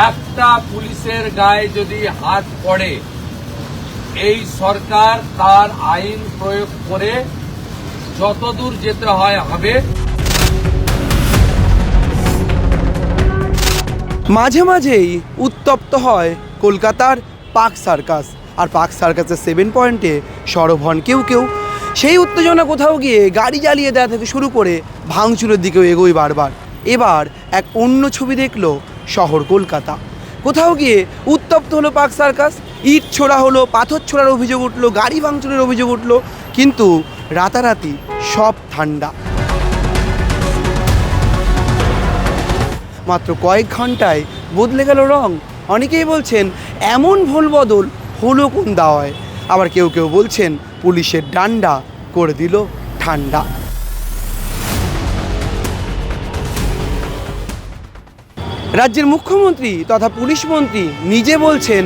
একটা পুলিশের গায়ে যদি হাত পড়ে, এই সরকার তার আইন প্রয়োগ করে যতদূর যেতে হয় হবে। মাঝে মাঝেই উত্তপ্ত হয় কলকাতার পার্ক সার্কাস, আর পার্ক সার্কাসের 7 পয়েন্টে সরব হন কেউ কেউ। সেই উত্তেজনা কোথাও গিয়ে গাড়ি জ্বালিয়ে দেওয়া থেকে শুরু করে ভাঙচুরের দিকেও এগোয় বারবার। এবার এক অন্য ছবি দেখলো শহর কলকাতা। কোথাও গিয়ে উত্তপ্ত হলো পার্ক সার্কাস, ইট ছোড়া হলো, পাথর ছোড়ার অভিযোগ উঠলো, গাড়ি ভাঙচুরের অভিযোগ উঠলো, কিন্তু রাতারাতি সব ঠান্ডা। মাত্র কয়েক ঘন্টায় বদলে গেল রং। অনেকেই বলছেন এমন ভুল বদল হলো কোন দাওয়ায়, আবার কেউ কেউ বলছেন পুলিশের ডান্ডা করে দিল ঠান্ডা। রাজ্যের মুখ্যমন্ত্রী তথা পুলিশ মন্ত্রী নিজে বলছেন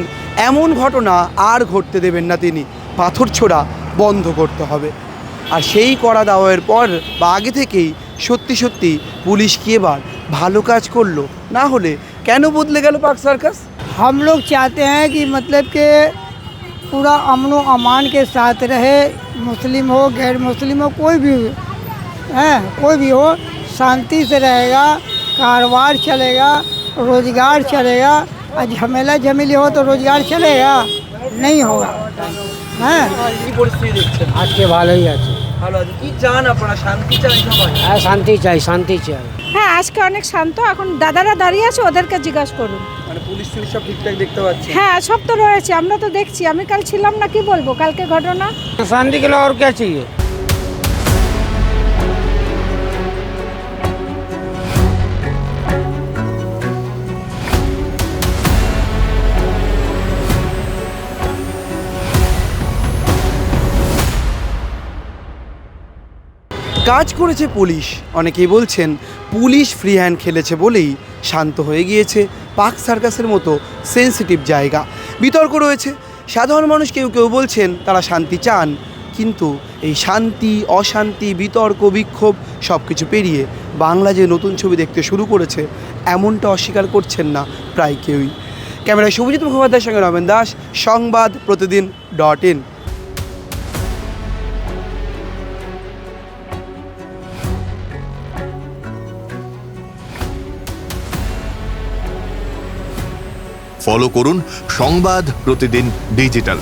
এমন ঘটনা আর ঘটতে দেবেন না তিনি, পাথর ছোড়া বন্ধ করতে হবে। আর সেই কড়া দাওয়ার পর বা আগে থেকেই সত্যি সত্যি পুলিশ কি এবার ভালো কাজ করলো? না হলে কেন বদলে গেল পার্ক सार्कस? हम लोग चाहते हैं कि मतलब के पूरा अमन व अमान के साथ रहे, मुस्लिम हो गैर मुस्लिम हो कोई भी है, कोई भी हो शांति से रहेगा, कारोबार चलेगा, रोजगार चलेगा। और झमेला झमेली हो तो रोजगार चलेगा नहीं होगा। হ্যাঁ কি পরিস্থিতি দেখছেন? আজকে ভালোই আছে। ভালো আছে। কি চান আপনারা? শান্তি চান সবাই? হ্যাঁ শান্তি চাই, শান্তি চাই। হ্যাঁ আজকে অনেক শান্ত। এখন দাদারা দাঁড়িয়ে আছে, ওদেরকে জিজ্ঞাসা করুন। মানে পুলিশ সব ঠিকঠাক দেখতে পাচ্ছি? হ্যাঁ সব তো রয়েছে, আমরা তো দেখছি। আমি কাল ছিলাম না, কি বলবো কালকে ঘটনা। शांति के लिए और क्या चाहिए? কাজ করেছে পুলিশ। অনেকেই বলছেন পুলিশ ফ্রি হ্যান্ড খেলেছে বলেই শান্ত হয়ে গিয়েছে পার্ক সার্কাসের মতো সেন্সিটিভ জায়গা। বিতর্ক রয়েছে, সাধারণ মানুষ কেউ কেউ বলছেন তারা শান্তি চান, কিন্তু এই শান্তি অশান্তি বিতর্ক বিক্ষোভ সব কিছু পেরিয়ে বাংলা যে নতুন ছবি দেখতে শুরু করেছে এমনটা অস্বীকার করছেন না প্রায় কেউই। ক্যামেরায় শুভজিৎ মুখোপাধ্যায়ের সঙ্গে রমেন দাস, সংবাদ প্রতিদিন.in। ফলো করুন সংবাদ প্রতিদিন ডিজিটাল।